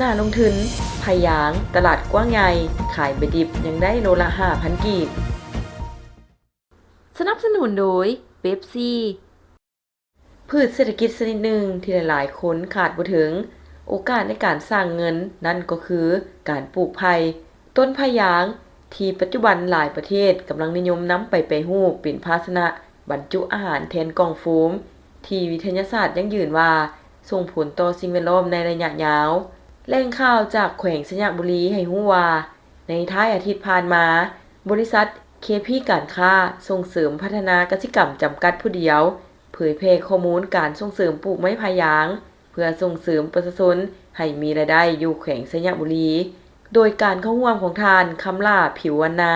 น่าลงทุนพะยางตลาดกว้างใหญ่ขายใบดิบยังได้โลละ 5,000 กีบสนับสนุนโดยเป๊ปซี่พืชเศรษฐกิจชนิดหนึ่งที่หลายๆคนขาดบ่ถึงโอกาสในการสร้างเงินนั่นก็คือการปลูกไผ่ต้นพะยางที่ปัจจุบันหลายประเทศกำลังนิยมนำไปแปรรูปเป็นภาชนะบรรจุอาหารแทนกล่องโฟมที่วิทยาศาสตร์ยังยืนว่าส่งผลต่อสิ่งแวดล้อมในระยะยาวแหล่งข่าวจากแขวงสระบุรีให้รู้ว่าในท้ายอาทิตย์ผ่านมาบริษัท KP การค้าส่งเสริมพัฒนากสิกรรมจำกัดผู้เดียวเผยแพร่ข้อมูลการส่งเสริมปลูกไม้พะยางเพื่อส่งเสริมประชาชนให้มีรายได้อยู่แขวงสระบุรีโดยการเข้าร่วมของทานคำล่าผิววรรณา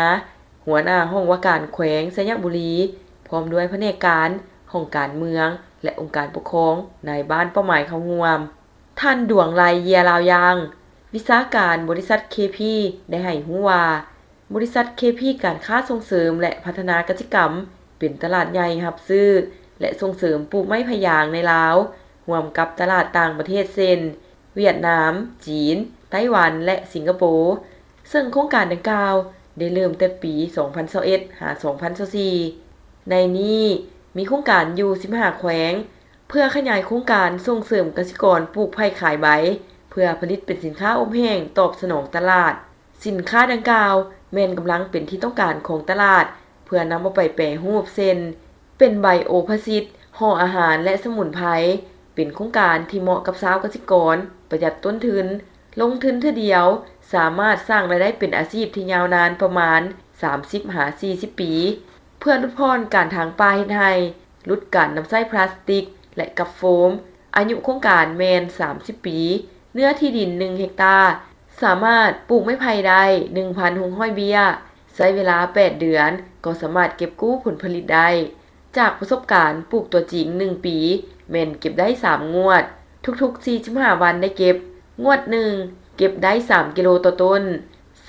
หัวหน้าห้องว่าการแขวงสระบุรีพร้อมด้วยแผนกการห้องการเมืองและองค์การปกครองในบ้านเป้าหมายเข้าร่วมท่านดวงไลเยียลาวยางวิชาการบริษัท KP ได้ให้รู้ว่าบริษัท KP การค้าส่งเสริมและพัฒนากสิกรรมเป็นตลาดใหญ่รับซื้อและส่งเสริมปลูกไม้พะยางในลาวร่วมกับตลาดต่างประเทศเช่นเวียดนามจีนไต้หวันและสิงคโปร์ซึ่งโครงการดังกล่าวได้เริ่มแต่ปี 2021 หา 2024 ในนี้มีโครงการอยู่15แขวงเพื่อขยายโครงการส่งเสริมเกษตรกรปลูกไผ่ขายใบเพื่อผลิตเป็นสินค้าอบแห้งตอบสนองตลาดสินค้าดังกล่าวแม่นกำลังเป็นที่ต้องการของตลาดเพื่อนำเอาไปแปรรูปเช่นเป็นไบโอพลาสติกห่ออาหารและสมุนไพรเป็นโครงการที่เหมาะกับชาวเกษตรกรประหยัดต้นทุนลงทุนเทื่อเดียวสามารถสร้างรายได้เป็นอาชีพที่ยาวนานประมาณ 30-40 ปีเพื่อลดพรการทางป่าเฮ็ดให้ลดการนำใช้พลาสติกและกับโฟมอายุโครงการแมน30 ปีเนื้อที่ดิน1เฮกตาร์สามารถปลูกไม้ไผ่ได้ 1,600 เบี้ยใช้เวลา8เดือนก็สามารถเก็บกู้ผลผลิตได้จากประสบการณ์ปลูกตัวจริง1ปีแม่นเก็บได้3งวดทุกๆ45วันได้เก็บงวด1เก็บได้3กิโลต่อต้น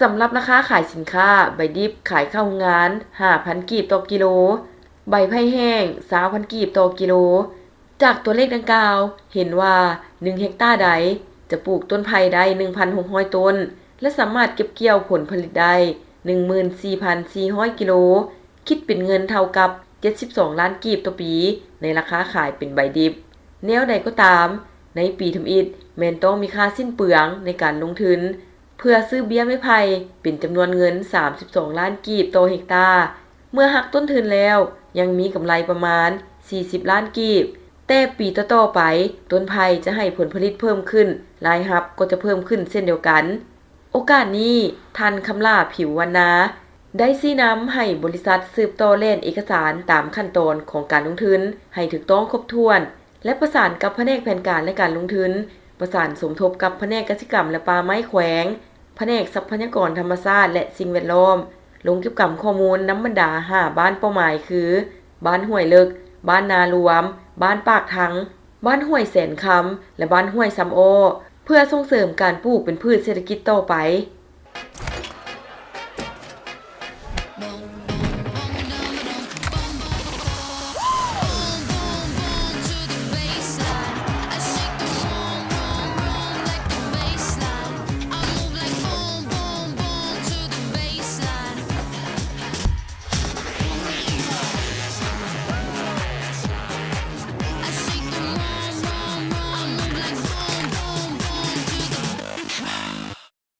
สำหรับราคาขายสินค้าใบดิบขายเข้าโรงงาน 5,000 กีบต่อกิโลใบไผ่แห้ง 20,000 กีบต่อกิโลจากตัวเลขดังกล่าวเห็นว่า1เฮกตาร์ใดจะปลูกต้นไผ่ได้ 1,600 ต้นและสามารถเก็บเกี่ยวผลผลิตได้ 14,400 กิโลคิดเป็นเงินเท่ากับ72ล้านกีบต่อปีในราคาขายเป็นใบดิบแนวใดก็ตามในปีทำอิฐแม่นต้องมีค่าสิ้นเปลืองในการลงทุนเพื่อซื้อเบี้ยไม้ไผ่เป็นจำนวนเงิน32ล้านกีบต่อเฮกตาร์เมื่อหักต้นทุนแล้วยังมีกำไรประมาณ40ล้านกีบแต่ปีต่อๆไปต้นไผ่จะให้ผลผลิตเพิ่มขึ้นรายรับก็จะเพิ่มขึ้นเช่นเดียวกันโอกาสนี้ท่านคำล่าผิววรรณาได้ชี้นำให้บริษัทสืบต่อเล่นเอกสารตามขั้นตอนของการลงทุนให้ถูกต้องครบถ้วนและประสานกับแผนกแผนการและการลงทุนประสานสมทบกับแผนกกสิกรรมและป่าไม้แขวงแผนกทรัพยากรธรรมชาติและสิ่งแวดล้อมลงเก็บข้อมูลน้ำบรรดา5บ้านเป้าหมายคือบ้านห้วยเลิกบ้านนารวมบ้านปากถังบ้านห้วยแสนคำและบ้านห้วยซ้ำโอเพื่อส่งเสริมการปลูกเป็นพืชเศรษฐกิจต่อไป